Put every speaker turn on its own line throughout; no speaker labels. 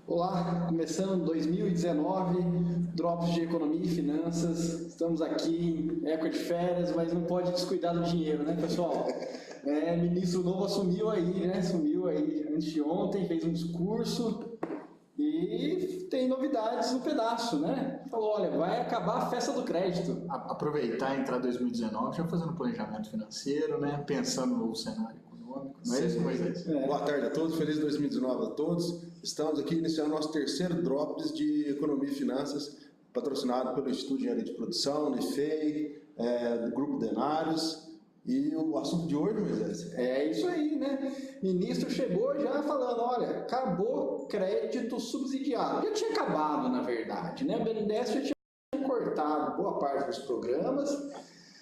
Olá, começando 2019, Drops de Economia e Finanças. Estamos aqui em época de férias, mas não pode descuidar do dinheiro, né, pessoal? Ministro novo assumiu aí, né? Assumiu aí antes de ontem, fez um discurso e tem novidades no pedaço, né? Falou, olha, vai acabar a festa do crédito.
Aproveitar e entrar 2019 já fazendo planejamento financeiro, né? Pensando no novo cenário econômico. Não é isso, Moisés?
Boa tarde a todos, feliz 2019 a todos. Estamos aqui iniciando nosso terceiro Drops de Economia e Finanças, patrocinado pelo Instituto de Engenharia de Produção, NEFEI, do Grupo Denários. E o assunto de hoje, Moisés?
É isso aí, né? O ministro chegou já falando, olha, acabou crédito subsidiado. Já tinha acabado, na verdade, né? O BNDES já tinha cortado boa parte dos programas.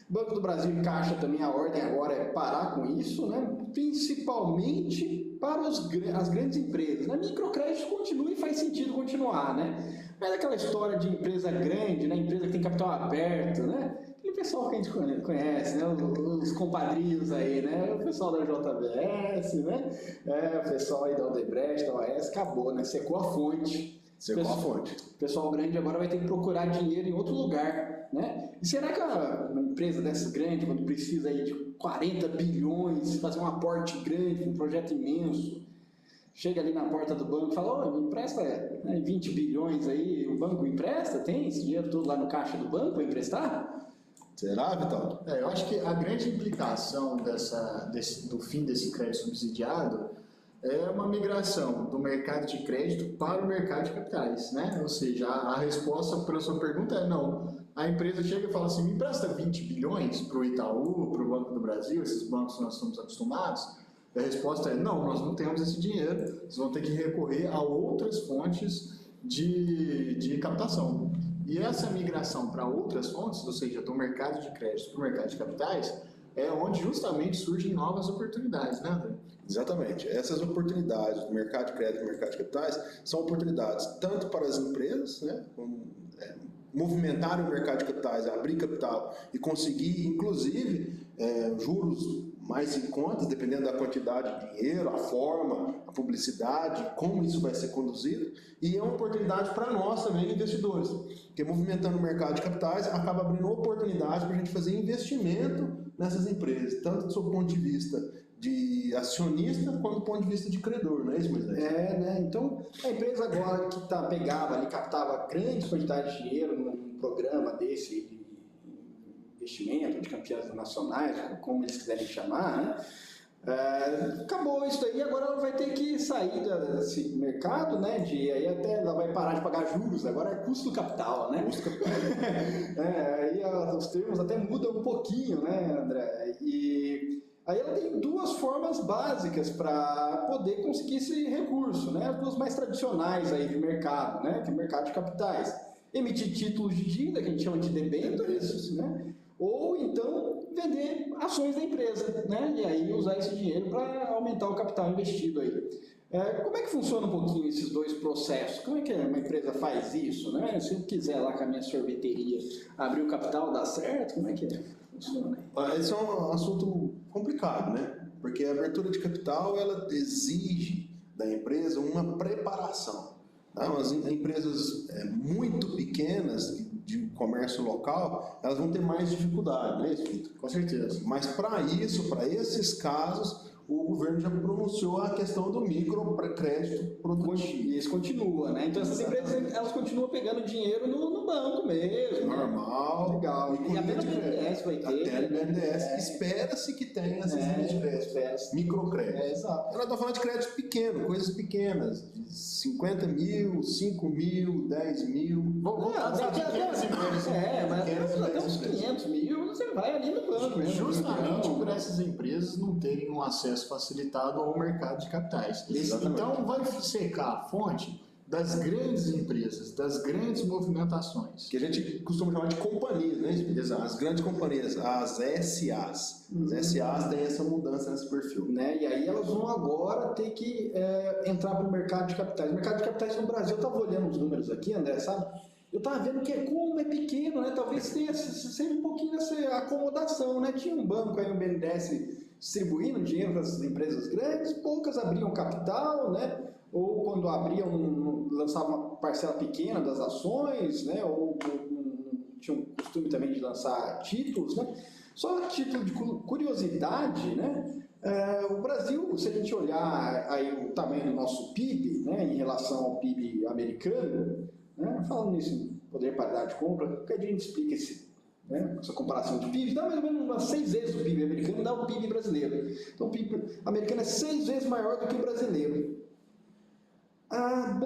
Banco do Brasil e Caixa também, a ordem agora é parar com isso, né? Principalmente para as grandes empresas. Né? Microcrédito continua e faz sentido continuar, né? Mas aquela história de empresa grande, né? Empresa que tem capital aberto, né? Aquele pessoal que a gente conhece, né? Os compadrinhos aí, né? O pessoal da JBS, né? O pessoal aí da Odebrecht, da OAS, acabou, né? Secou a fonte.
Secou a fonte.
O pessoal grande agora vai ter que procurar dinheiro em outro lugar, né? E será que uma empresa dessas grande, quando precisa aí de 40 bilhões, fazer um aporte grande, um projeto imenso, chega ali na porta do banco e fala, me empresta 20 bilhões aí, o banco empresta? Tem esse dinheiro todo lá no caixa do banco para emprestar?
Será, Vital?
Eu acho que a grande implicação do fim desse crédito subsidiado é uma migração do mercado de crédito para o mercado de capitais, né? Ou seja, a resposta para a sua pergunta é não. A empresa chega e fala assim, me empresta 20 bilhões para o Itaú, para o Banco do Brasil, esses bancos que nós estamos acostumados. A resposta é não, nós não temos esse dinheiro, vocês vão ter que recorrer a outras fontes de captação. E essa migração para outras fontes, ou seja, do mercado de crédito para o mercado de capitais, é onde justamente surgem novas oportunidades, né, André?
Exatamente. Essas oportunidades do mercado de crédito e mercado de capitais são oportunidades tanto para as empresas, né, movimentar o mercado de capitais, abrir capital e conseguir, inclusive, juros mais em contas, dependendo da quantidade de dinheiro, a forma, a publicidade, como isso vai ser conduzido, e é uma oportunidade para nós também, investidores, porque movimentando o mercado de capitais acaba abrindo oportunidade para a gente fazer investimento nessas empresas, tanto do seu ponto de vista de acionista quanto do ponto de vista de credor, não é isso, Moisés?
Né? Então, a empresa agora que pegava ali, captava grandes quantidades de dinheiro num programa desse de investimento, de campeões nacionais, como eles quiserem chamar, né? Acabou isso daí, agora ela vai ter que sair desse mercado, né? Aí até ela vai parar de pagar juros, agora é custo do capital, né?
Custo do capital.
Aí os termos até mudam um pouquinho, né, André? E aí ela tem duas formas básicas para poder conseguir esse recurso, né? As duas mais tradicionais aí de mercado, né? Que é o mercado de capitais. Emitir títulos de dívida, que a gente chama de debêntures, né? Ou então vender ações da empresa, né? E aí usar esse dinheiro para aumentar o capital investido aí. Como é que funciona um pouquinho esses dois processos? Como é que uma empresa faz isso, né? Se eu quiser lá com a minha sorveteria abrir o capital, dá certo? Como é que funciona?
Esse é um assunto complicado, né? Porque a abertura de capital, ela exige da empresa uma preparação. Tá? As empresas muito pequenas de comércio local, elas vão ter mais dificuldade, não é isso, Vitor?
Com certeza.
Mas para isso, para esses casos, o governo já pronunciou a questão do microcrédito produtivo.
E isso continua, né? Então essas empresas, elas continuam pegando dinheiro no banco mesmo.
Normal.
Legal. E até no BNDES vai ter.
Até no BNDES. Espera-se que tenha essas linhas de crédito. Microcrédito.
Exato.
Ela está falando de crédito pequeno, coisas pequenas. De 50 mil, 5 mil, 10 mil.
Até uns 500 mil, você vai ali no banco mesmo.
Justamente por essas empresas não terem um acesso facilitado ao mercado de capitais.
Exatamente.
Então vai secar a fonte das grandes empresas, das grandes movimentações.
Que a gente costuma chamar de companhias, né?
Exato.
As grandes companhias, as SAs. As SAs têm essa mudança nesse perfil.
Né? E aí elas vão agora ter que entrar para o mercado de capitais. O mercado de capitais no Brasil, eu estava olhando os números aqui, André, sabe? Eu estava vendo que como é pequeno, né? Talvez tenha sempre um pouquinho dessa acomodação, né? Tinha um banco aí, um BNDES, distribuindo dinheiro para as empresas grandes, poucas abriam capital, né? ou quando lançava uma parcela pequena das ações, né? Ou tinha um costume também de lançar títulos, né? Só a título de curiosidade, né? O Brasil, se a gente olhar aí o tamanho do nosso PIB, né, em relação ao PIB americano, né, falando nisso em poder paridade de compra, porque a gente explica essa comparação de PIB, dá mais ou menos umas 6 vezes o PIB americano, dá o PIB brasileiro. Então o PIB americano é 6 vezes maior do que o brasileiro.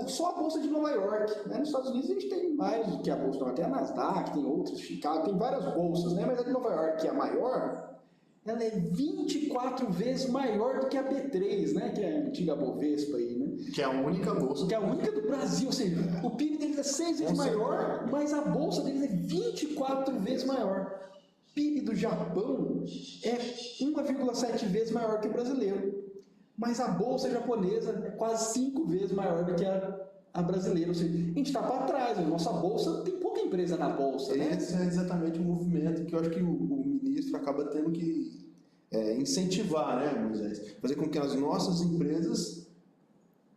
Só a Bolsa de Nova York, né? Nos Estados Unidos a gente tem mais do que a Bolsa de Nova York, tem a Nasdaq, tem outras, Chicago, tem várias bolsas, né? Mas a de Nova York, que é a maior, ela é 24 vezes maior do que a B3, né? Que é a antiga Bovespa aí, né?
Que é a única bolsa.
Que é a única do Brasil, ou seja, o PIB deles é 6 vezes maior, mas a bolsa deles é 24 vezes maior. O PIB do Japão é 1,7 vezes maior que o brasileiro, mas a bolsa japonesa é quase 5 vezes maior do que a brasileira, ou seja, a gente está para trás, a nossa bolsa tem pouca empresa na bolsa, né?
Esse é exatamente o movimento que eu acho que o ministro acaba tendo que incentivar, né, Moisés? Fazer com que as nossas empresas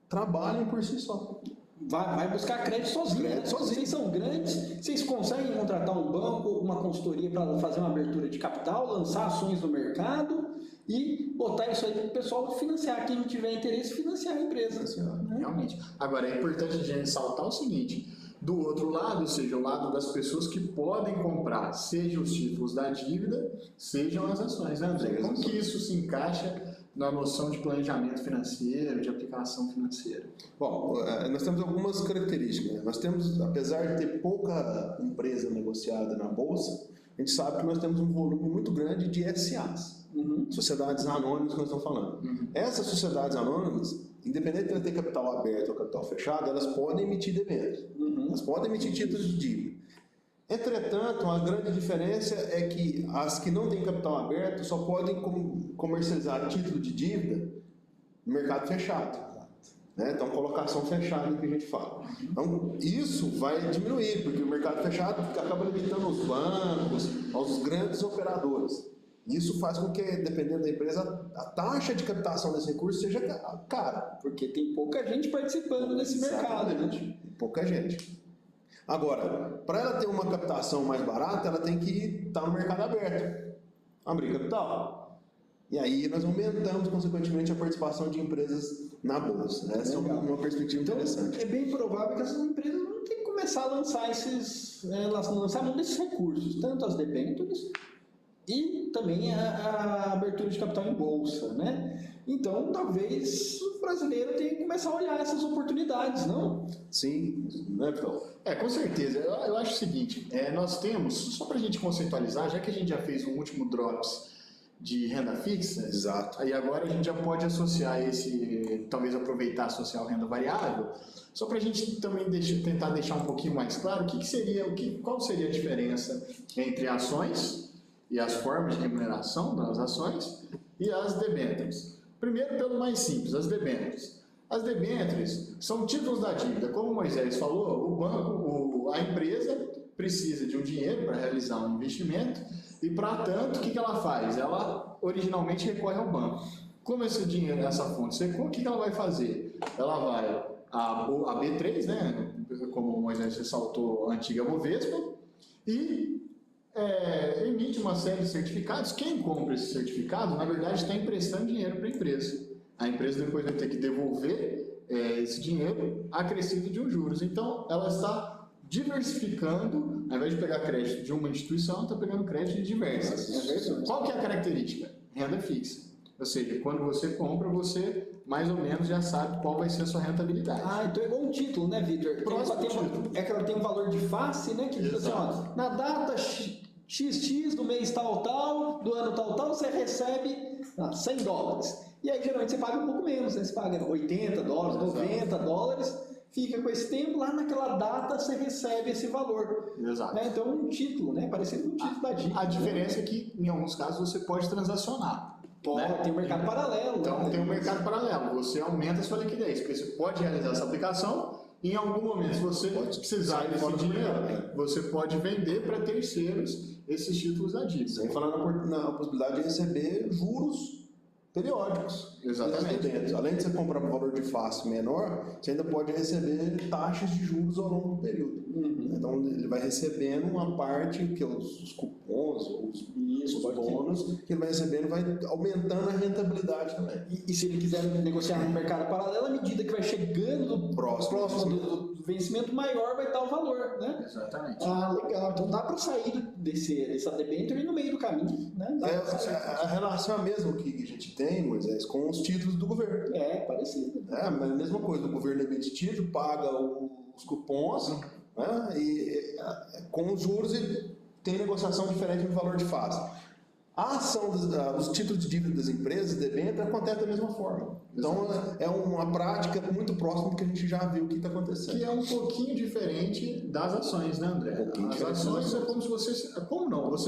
trabalhem por si só.
Vai buscar crédito sozinho, né? Vocês são grandes, vocês conseguem contratar um banco, uma consultoria para fazer uma abertura de capital, lançar ações no mercado e botar isso aí para o pessoal financiar. Quem não tiver interesse, financiar a empresa.
Realmente. Agora, é importante a gente ressaltar o seguinte: do outro lado, ou seja, o lado das pessoas que podem comprar, seja os títulos da dívida, sejam as ações, né, André? Como que isso se encaixa na noção de planejamento financeiro, de aplicação financeira?
Bom, nós temos algumas características. Nós temos, apesar de ter pouca empresa negociada na Bolsa, a gente sabe que nós temos um volume muito grande de SAs, sociedades anônimas que nós estamos falando. Essas sociedades anônimas, independente de ter capital aberto ou capital fechado, elas podem emitir debêntures, elas podem emitir títulos de dívida. Entretanto, a grande diferença é que as que não têm capital aberto só podem comercializar título de dívida no mercado fechado. Né? Então, colocação fechada que a gente fala. Então, isso vai diminuir, porque o mercado fechado acaba limitando os bancos, aos grandes operadores. Isso faz com que, dependendo da empresa, a taxa de captação desse recurso seja cara.
Porque tem pouca gente participando desse mercado, né?
Pouca gente. Agora, para ela ter uma captação mais barata, ela tem que estar no mercado aberto, abrir capital. E aí nós aumentamos, consequentemente, a participação de empresas na Bolsa. Essa é uma perspectiva interessante.
É bem provável que essas empresas vão ter que começar a lançar lançar mão desses recursos, tanto as debêntures e também a abertura de capital em Bolsa, né? Então, talvez o brasileiro tenha que começar a olhar essas oportunidades, não?
Sim, né, Paulo?
Com certeza. Eu acho o seguinte, nós temos, só para a gente conceitualizar, já que a gente já fez um último Drops de renda fixa,
exato.
Aí agora a gente já pode associar talvez aproveitar associar a renda variável, só para a gente também tentar deixar um pouquinho mais claro qual seria a diferença entre ações e as formas de remuneração das ações e as debêntures. Primeiro, pelo mais simples, as debêntures. As debêntures são títulos da dívida. Como o Moisés falou, o banco, a empresa precisa de um dinheiro para realizar um investimento e, para tanto, o que ela faz? Ela originalmente recorre ao banco. Como esse dinheiro, essa fonte secou, o que ela vai fazer? Ela vai a B3, né? Como o Moisés ressaltou, a antiga Bovespa, e emite uma série de certificados. Quem compra esse certificado, na verdade, está emprestando dinheiro para a empresa. A empresa depois vai ter que devolver esse dinheiro acrescido de um juros. Então, ela está diversificando, ao invés de pegar crédito de uma instituição, ela está pegando crédito de diversas. Qual que é a característica? Renda fixa. Ou seja, quando você compra, você mais ou menos já sabe qual vai ser a sua rentabilidade.
Então é igual um título, né, Vitor? Que ela tem um valor de face, né? Que diz assim, ó, na data XX do mês tal, do ano tal, você recebe $100. E aí, geralmente, você paga um pouco menos, né? Você paga $80, $90, fica com esse tempo, lá naquela data você recebe esse valor.
Exato.
Né? Então, um título, né? Parecido com um título da dívida.
A diferença é que, em alguns casos, você pode transacionar.
Tem um mercado paralelo.
Então, tem um mercado paralelo. Você aumenta a sua liquidez, porque você pode realizar essa aplicação e, em algum momento, se você precisar desse dinheiro, você pode vender para terceiros esses títulos da dívida.
Sem falar na possibilidade de receber juros periódicos.
Exatamente.
Dentro. Além de você comprar por valor de face menor, você ainda pode receber taxas de juros ao longo do período. Então ele vai recebendo uma parte, que os cupons, os bônus, que ele vai recebendo, vai aumentando a rentabilidade também.
E se ele quiser negociar no mercado paralelo, à medida que vai chegando próximo do vencimento, maior vai estar o valor, né?
Exatamente.
Ah, legal. Então dá para sair dessa debênture no meio do caminho, né?
A relação é a mesma que a gente tem, Moisés, com os títulos do governo.
É, parecido.
É a mesma coisa, o governo emite título, paga os cupons, né, e com os juros e tem negociação diferente no valor de face. A ação dos títulos de dívida das empresas, debênture, acontece da mesma forma. Então é uma prática muito próxima do que a gente já viu que está acontecendo.
Que é um pouquinho diferente das ações, né, André? As ações é como se você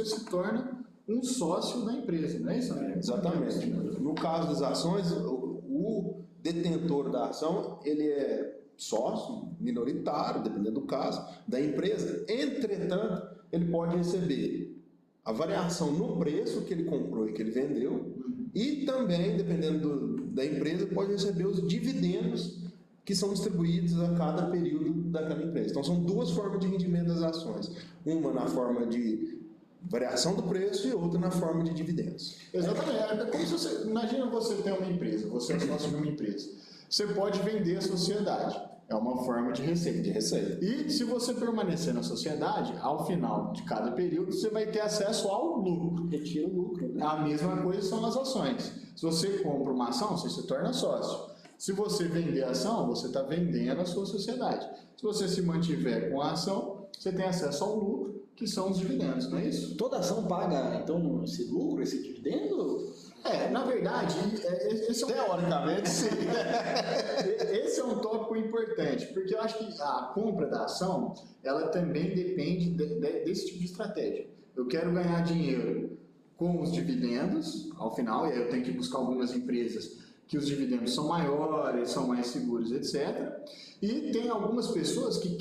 se torna um sócio da empresa, não é isso, André?
Exatamente. No caso das ações, o detentor da ação, ele é sócio minoritário, dependendo do caso, da empresa. Entretanto, ele pode receber a variação no preço que ele comprou e que ele vendeu, e também, dependendo da empresa, pode receber os dividendos que são distribuídos a cada período daquela empresa. Então, são duas formas de rendimento das ações. Uma na forma de variação do preço e outra na forma de dividendos.
Exatamente. É como se você, imagina você ter uma empresa, você é sócio de uma empresa. Você pode vender a sociedade. É uma forma de receita. E se você permanecer na sociedade, ao final de cada período, você vai ter acesso ao lucro.
Retira o lucro. Né?
A mesma coisa são as ações. Se você compra uma ação, você se torna sócio. Se você vender a ação, você está vendendo a sua sociedade. Se você se mantiver com a ação, você tem acesso ao lucro, que são os dividendos, não é isso?
Toda ação paga, então, esse lucro, esse dividendo?
Na verdade, teoricamente sim. Esse é um tópico importante, porque eu acho que a compra da ação, ela também depende desse tipo de estratégia. Eu quero ganhar dinheiro com os dividendos, ao final, e aí eu tenho que buscar algumas empresas que os dividendos são maiores, são mais seguros, etc. E tem algumas pessoas que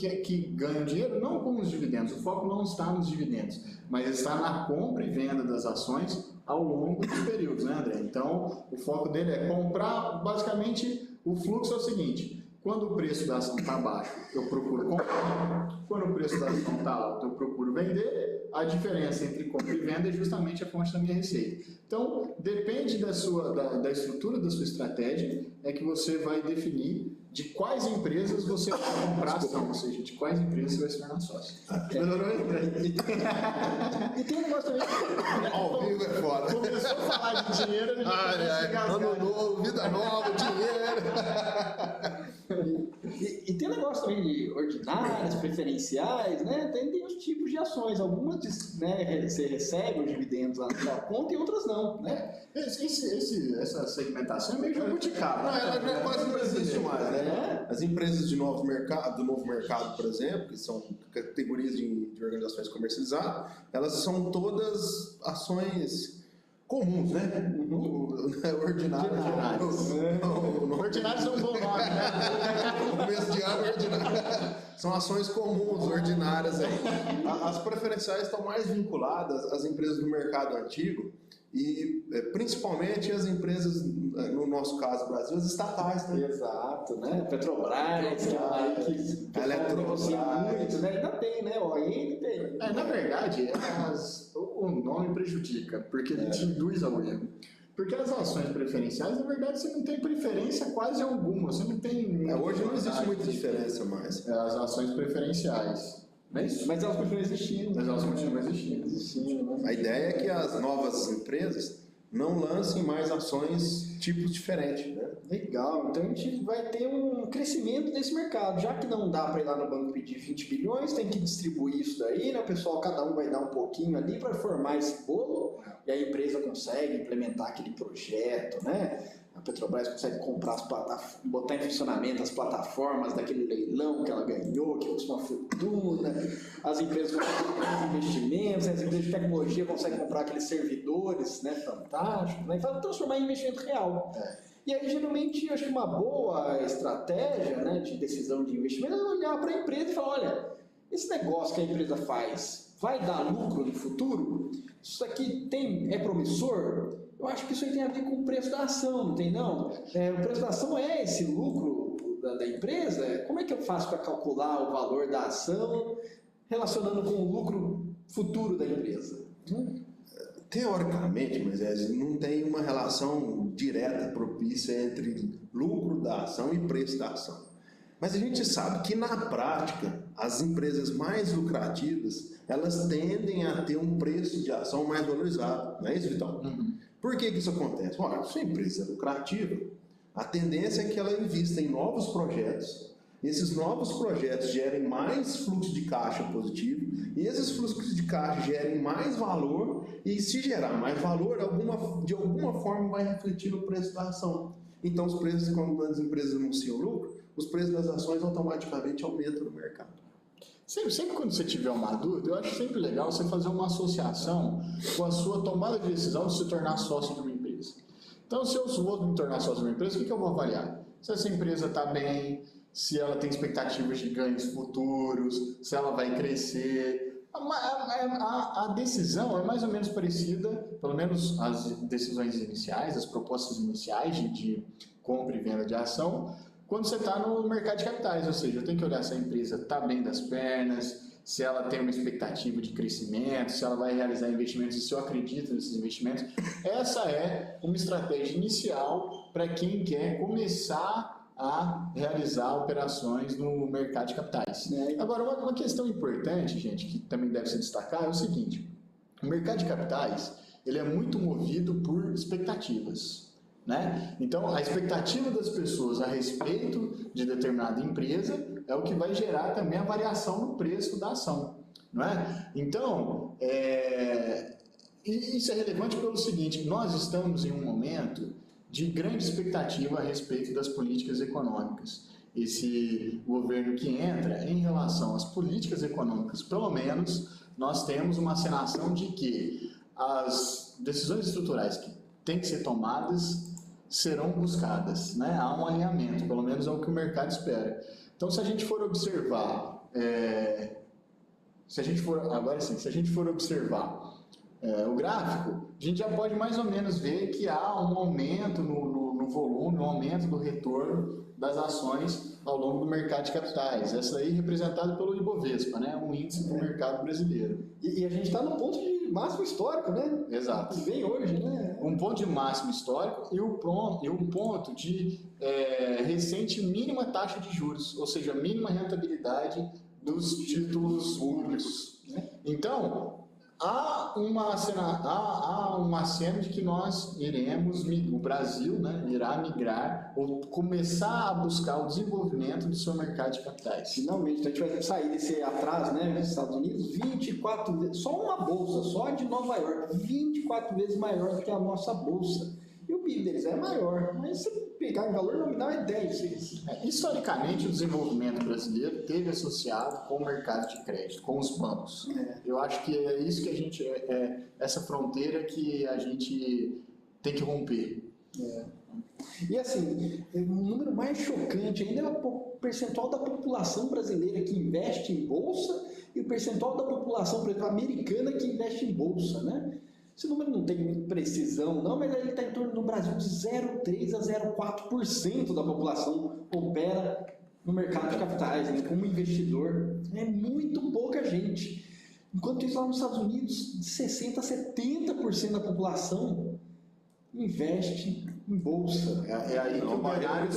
ganham dinheiro não com os dividendos, o foco não está nos dividendos, mas está na compra e venda das ações ao longo dos períodos, né, André? Então, o foco dele é comprar, basicamente, o fluxo é o seguinte: quando o preço da ação está baixo, eu procuro comprar. Quando o preço da ação está alto, eu procuro vender. A diferença entre compra e venda é justamente a fonte da minha receita. Então, depende da estrutura da sua estratégia, é que você vai definir de quais empresas você vai comprar ação, ou seja, de quais empresas você vai se tornar sócio. Melhorou, André?
E tem um negócio também.
Ao vivo é foda.
Começou a falar de dinheiro, a gente começa a engasgar.
Ano novo, vida nova, dinheiro.
E tem um negócio também de ordinárias, preferenciais, né? Tem os tipos de ações. Algumas, né, você recebe os dividendos lá na conta e outras não, né?
Essa segmentação é meio jabuticaba.
Não, ela já quase não existe mais, né?
É.
As empresas do novo mercado, por exemplo, que são categorias de organizações comercializadas, elas são todas ações comuns, né? Ordinários.
Ordinários é um bom nome, né?
Começo de ano ordinário. São ações comuns, ordinárias aí. As preferenciais estão mais vinculadas às empresas do mercado antigo e principalmente as empresas, no nosso caso, Brasil, as estatais, né?
Exato, né? Petrobras, que é uma aí que negocia muito, né? Ainda tem, né? O AN tem.
Na verdade, o nome prejudica, porque ele te induz ao erro. Porque as ações preferenciais, na verdade, você não tem preferência quase alguma. Você não tem.
Hoje não existe muita diferença mais.
As ações preferenciais. Não é isso?
Mas elas continuam existindo.
Mas elas continuam existindo.
A ideia é que as novas empresas não lancem mais ações tipos diferentes, né?
Legal, então a gente vai ter um crescimento desse mercado. Já que não dá para ir lá no banco pedir 20 bilhões, tem que distribuir isso daí, né? O pessoal, cada um vai dar um pouquinho ali para formar esse bolo, e a empresa consegue implementar aquele projeto, né? A Petrobras consegue comprar botar em funcionamento as plataformas daquele leilão que ela ganhou, que custa uma fortuna. As empresas conseguem investimentos, as empresas de tecnologia conseguem comprar aqueles servidores, né, fantásticos, né, e transformar em investimento real. E aí, geralmente, eu acho que uma boa estratégia, né, de decisão de investimento é olhar para a empresa e falar: olha, esse negócio que a empresa faz vai dar lucro no futuro? Isso aqui é promissor? eu acho que isso aí tem a ver com o preço da ação, não tem não? O preço da ação é esse lucro da empresa? Como é que eu faço para calcular o valor da ação relacionando com o lucro futuro da empresa?
Teoricamente, mas não tem uma relação direta, propícia entre lucro da ação e preço da ação. Mas a gente sabe que na prática, as empresas mais lucrativas, elas tendem a ter um preço de ação mais valorizado, não é isso, Vitão? Por que isso acontece? Olha, se a empresa é lucrativa, a tendência é que ela invista em novos projetos, esses novos projetos gerem mais fluxo de caixa positivo, e esses fluxos de caixa gerem mais valor, e se gerar mais valor, de alguma forma vai refletir no preço da ação. Então, os preços, quando as empresas anunciam lucro, os preços das ações automaticamente aumentam no mercado.
Sempre quando você tiver uma dúvida, eu acho sempre legal você fazer uma associação com a sua tomada de decisão de se tornar sócio de uma empresa. Então, se eu vou me tornar sócio de uma empresa, o que eu vou avaliar? Se essa empresa está bem, se ela tem expectativas de ganhos futuros, se ela vai crescer. A decisão é mais ou menos parecida, pelo menos as decisões iniciais, as propostas iniciais de compra e venda de ação, quando você está no mercado de capitais, ou seja, eu tenho que olhar se a empresa está bem das pernas, se ela tem uma expectativa de crescimento, se ela vai realizar investimentos e se eu acredito nesses investimentos. Essa é uma estratégia inicial para quem quer começar a realizar operações no mercado de capitais. Agora, uma questão importante, gente, que também deve se destacar é o seguinte: o mercado de capitais ele é muito movido por expectativas. Então, a expectativa das pessoas a respeito de determinada empresa é o que vai gerar também a variação no preço da ação. Então, isso é relevante pelo seguinte: nós estamos em um momento de grande expectativa a respeito das políticas econômicas. Esse governo que entra, em relação às políticas econômicas, pelo menos, nós temos uma acenação de que as decisões estruturais que têm que ser tomadas serão buscadas, Há um alinhamento, pelo menos é o que o mercado espera. Então, se a gente for observar, o gráfico, a gente já pode mais ou menos ver que há um aumento no volume, um aumento do retorno das ações ao longo do mercado de capitais. Essa aí representada pelo Ibovespa, um índice do mercado brasileiro.
E a gente está no ponto de máximo histórico,
Exato.
Que vem hoje,
Um ponto de máximo histórico e um ponto de recente mínima taxa de juros, ou seja, mínima rentabilidade dos títulos públicos. Então, há uma cena de que nós o Brasil irá migrar ou começar a buscar o desenvolvimento do seu mercado de capitais.
Finalmente, então a gente vai sair desse atraso, nos Estados Unidos, 24 vezes, só uma bolsa, só de Nova York, 24 vezes maior do que a nossa bolsa. E o PIB deles é maior, mas se pegar em valor nominal é 10 vezes.
Historicamente, o desenvolvimento brasileiro esteve associado com o mercado de crédito, com os bancos. Eu acho que é isso que essa fronteira que a gente tem que romper.
E assim, o número mais chocante ainda é o percentual da população brasileira que investe em bolsa e o percentual da população, por exemplo, americana que investe em bolsa, Esse número não tem muita precisão, não, mas ele está em torno, no Brasil, de 0,3% a 0,4% da população opera no mercado de capitais, como investidor. É muito pouca gente. Enquanto isso, lá nos Estados Unidos, de 60% a 70% da população investe em bolsa.
É aí que o balneário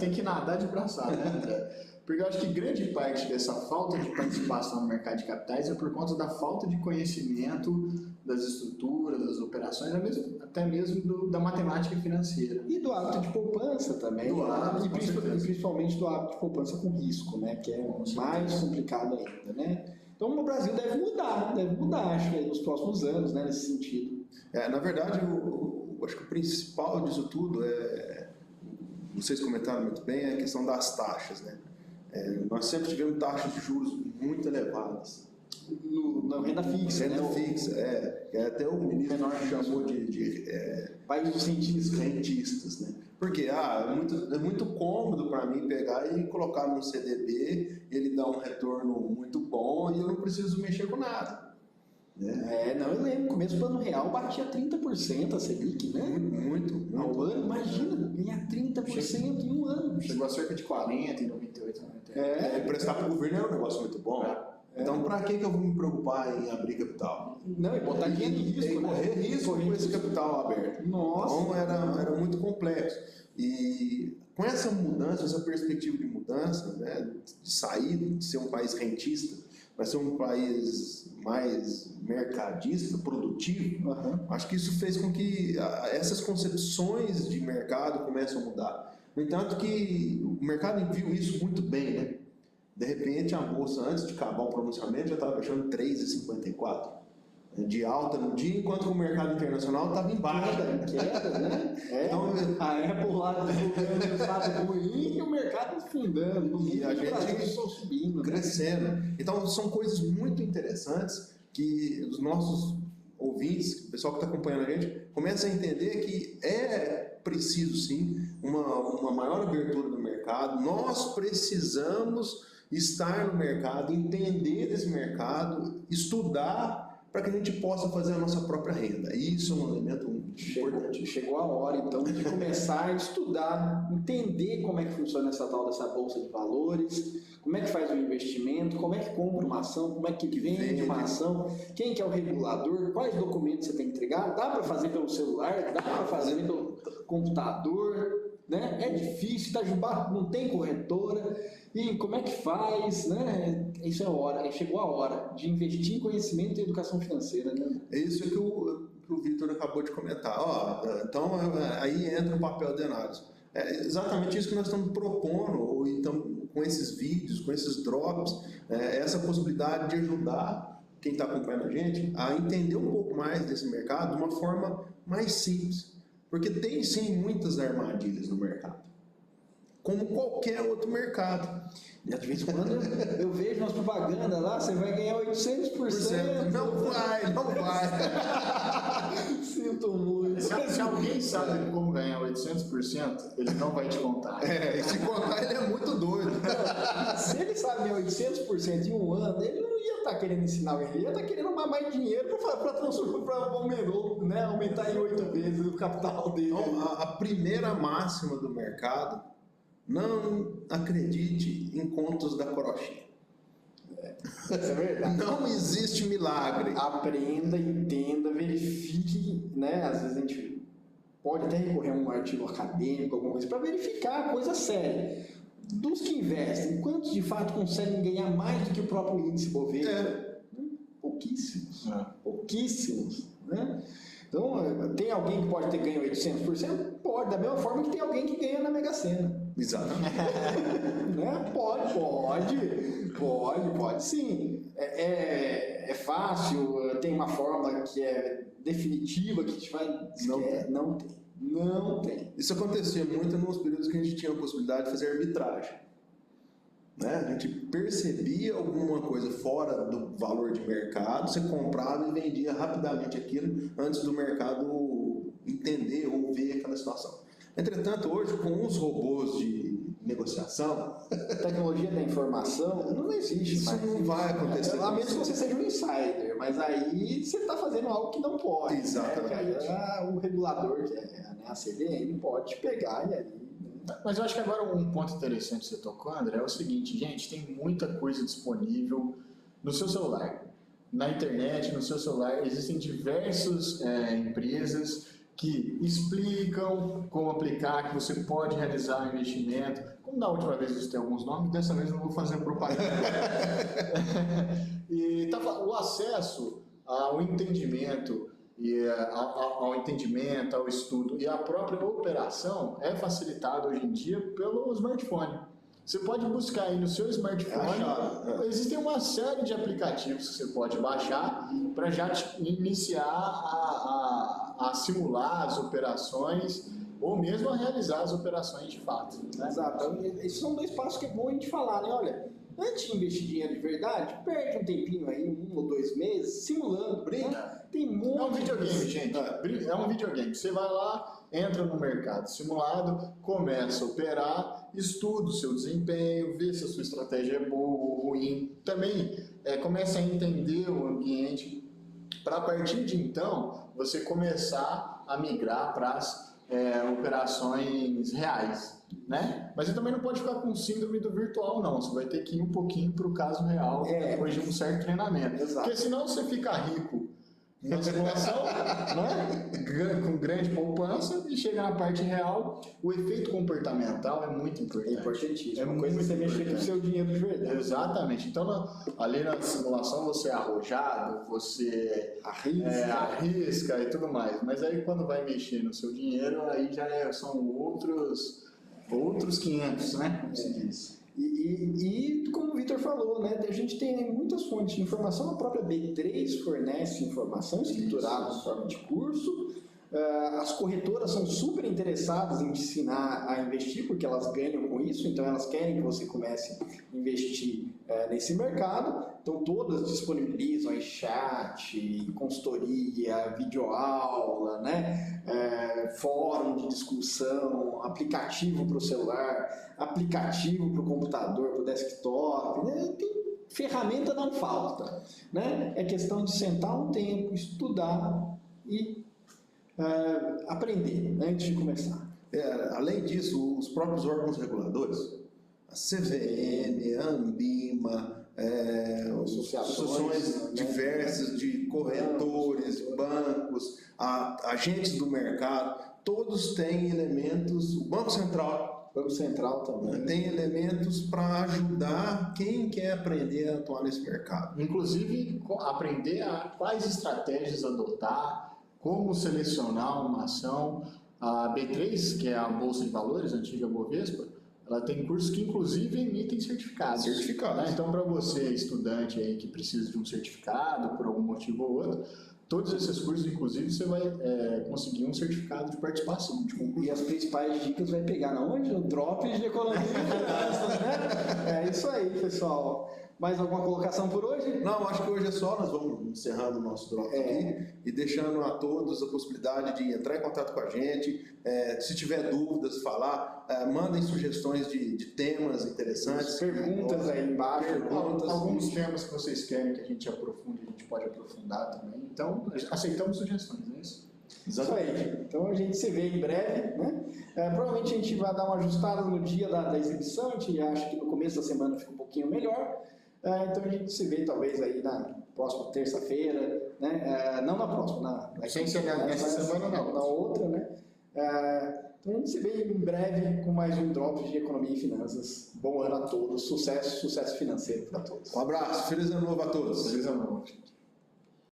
tem que nadar de braçada, André? Porque eu acho que grande parte dessa falta de participação no mercado de capitais é por conta da falta de conhecimento das estruturas, das operações, até mesmo da matemática financeira.
E do hábito de poupança também. E principalmente do hábito de poupança com risco, que é mais complicado ainda, Então o Brasil deve mudar, acho que nos próximos anos, nesse sentido.
Na verdade, eu acho que o principal disso tudo vocês comentaram muito bem, é a questão das taxas, nós sempre tivemos taxas de juros muito elevadas.
Na renda fixa,
Renda fixa, até o ministro chamou de
país dos
rentistas, Porque é muito cômodo para mim pegar e colocar num CDB, ele dá um retorno muito bom e eu não preciso mexer com nada. né?
Não, eu lembro, no começo do ano real batia 30% a Selic, né?
Muito.
Ao ano, imagina, ganhar 30% em um ano.
Chegou a cerca de 40 em 98, 99.
Emprestar para o governo é um negócio muito bom. Então, para que eu vou me preocupar em abrir capital?
Não, e botar dinheiro em risco, né?
Correr risco com esse capital aberto.
Nossa.
Então, era muito complexo. E com essa mudança, essa perspectiva de mudança, né, de sair de ser um país rentista, vai ser um país mais mercadista, produtivo, acho que isso fez com que essas concepções de mercado comecem a mudar. No entanto, que o mercado viu isso muito bem, né? De repente, a bolsa, antes de acabar o pronunciamento, já estava fechando 3,54 de alta no dia, enquanto que o mercado internacional estava em baixa.
Queda, né? Então, a Apple lá divulgando resultado ruim e o mercado afundando.
E a gente
só subindo,
crescendo. Né? Então, são coisas muito interessantes que os nossos ouvintes, o pessoal que está acompanhando a gente, começa a entender que é preciso, sim, uma maior abertura do mercado. Nós precisamos estar no mercado, entender esse mercado, estudar para que a gente possa fazer a nossa própria renda. Isso é um elemento importante.
Chegou a hora, então, de começar a estudar, entender como é que funciona essa tal dessa bolsa de valores, como é que faz o investimento, como é que compra uma ação, como é que vende uma ação, quem que é o regulador, quais documentos você tem que entregar, dá para fazer pelo celular, dá para fazer pelo computador, né? É difícil, não tem corretora, e como é que faz, né? Isso é a hora, chegou a hora de investir em conhecimento e educação financeira, né?
É isso que o Vitor acabou de comentar. Então, aí entra o papel de análise. É exatamente isso que nós estamos propondo, então, com esses vídeos, com esses drops, essa possibilidade de ajudar quem está acompanhando a gente a entender um pouco mais desse mercado de uma forma mais simples. Porque tem, sim, muitas armadilhas no mercado, como qualquer outro mercado.
E de vez em quando eu vejo umas propagandas lá, você vai ganhar 800%.
Não vai.
Sinto muito.
Se alguém sabe como ganhar 800%, ele não vai te contar.
E se contar, ele é muito doido.
Se ele sabe ganhar 800% em um ano, ele não ia estar querendo ensinar, ele ia estar querendo arrumar mais dinheiro para aumentar em 8 vezes o capital dele.
Então, a primeira máxima do mercado: não acredite em contos da carochinha.
Isso é verdade.
Não existe milagre.
Aprenda, entenda, verifique, né? Às vezes a gente pode até recorrer a um artigo acadêmico, alguma coisa, para verificar a coisa séria. Dos que investem, quantos de fato conseguem ganhar mais do que o próprio índice Bovespa? Pouquíssimos. Pouquíssimos, né? Então, tem alguém que pode ter ganho 800%? Pode, da mesma forma que tem alguém que ganha na Mega Sena.
Exatamente.
Né? Pode sim. É fácil, tem uma forma que é definitiva, que te vai... Não tem.
Isso acontecia muito nos períodos que a gente tinha a possibilidade de fazer arbitragem. Né? A gente percebia alguma coisa fora do valor de mercado, você comprava e vendia rapidamente aquilo antes do mercado entender ou ver aquela situação. Entretanto, hoje, com os robôs de negociação,
a tecnologia da informação não existe
isso
mais.
Não vai acontecer.
A menos que você seja um insider, mas aí você está fazendo algo que não pode.
Exatamente.
Né? Aí o regulador, que é a CVM, pode te pegar e aí...
Mas eu acho que agora um ponto interessante que você tocou, André, é o seguinte, gente, tem muita coisa disponível no seu celular. Na internet, no seu celular, existem diversas empresas que explicam como aplicar, que você pode realizar investimento. Como da última vez eu citei alguns nomes, dessa vez eu não vou fazer propaganda. E o acesso ao entendimento ao entendimento, ao estudo e à própria operação é facilitado hoje em dia pelo smartphone. Você pode buscar aí no seu smartphone, existem uma série de aplicativos que você pode baixar para já iniciar a simular as operações ou mesmo a realizar as operações de fato. Né?
Exato. Esses são dois passos que é bom a gente falar, né? Olha, antes de investir dinheiro de verdade, perde um tempinho aí, 1 ou 2 meses, simulando, brinca. Tem muito.
É um videogame, gente. É um videogame. Você vai lá, entra no mercado simulado, começa a operar, estuda o seu desempenho, vê se a sua estratégia é boa ou ruim. Também começa a entender o ambiente. para a partir de então você começar a migrar para as operações reais, né? Mas você também não pode ficar com síndrome do virtual, não. Você vai ter que ir um pouquinho para o caso real depois de um certo treinamento.
Exato.
Porque senão você fica rico na simulação, né? Com grande poupança, e chega na parte real, o efeito comportamental é muito importante.
É importantíssimo.
É
uma coisa que você
muito
mexer com o seu dinheiro de verdade.
Exatamente. Então, ali na simulação você é arrojado, você arrisca e tudo mais. Mas aí quando vai mexer no seu dinheiro, aí já são outros 500, né? Como se diz.
E como o Vitor falou, né, a gente tem muitas fontes de informação, a própria B3 fornece informação escriturada em forma de curso, as corretoras são super interessadas em te ensinar a investir, porque elas ganham com isso, então elas querem que você comece a investir nesse mercado, então todas disponibilizam aí chat, consultoria, videoaula, né, fórum de discussão, aplicativo para o celular, aplicativo para o computador, para o desktop, né? Tem ferramenta, não falta, né? É questão de sentar um tempo, estudar e aprender, né, antes de começar.
Além disso, os próprios órgãos reguladores, a CVM, a Anbima, associações diversas de corretores, bancos, agentes do mercado, todos têm elementos, o Banco Central também tem elementos para ajudar quem quer aprender a atuar nesse mercado.
Inclusive, aprender quais estratégias adotar, como selecionar uma ação. A B3, que é a Bolsa de Valores, a antiga Bovespa, ela tem cursos que inclusive emitem certificados. Né? Então, para você, estudante aí que precisa de um certificado por algum motivo ou outro, todos esses cursos, inclusive, você vai conseguir um certificado de participação de concurso.
E as principais dicas vai pegar na onde? No Drops de Economia e Finanças, né? É isso aí, pessoal. Mais alguma colocação por hoje?
Não, acho que hoje é só, nós vamos encerrando o nosso Drops aqui e deixando a todos a possibilidade de entrar em contato com a gente, se tiver dúvidas, falar, mandem sugestões de temas interessantes.
Perguntas aí embaixo.
Alguns temas que vocês querem que a gente aprofunde, a gente pode aprofundar também. Então, aceitamos sugestões, não é isso?
Exatamente. Isso aí. Então a gente se vê em breve, né? Provavelmente a gente vai dar uma ajustada no dia da exibição, a gente acha que no começo da semana fica um pouquinho melhor. Então a gente se vê talvez aí na próxima terça-feira, né? Não na próxima,
sem chegar nessa semana não.
Na outra, né? Então a gente se vê em breve com mais um Drops de Economia e Finanças. Bom ano a todos, sucesso financeiro para todos.
Um abraço, feliz ano novo a todos.
Feliz ano novo.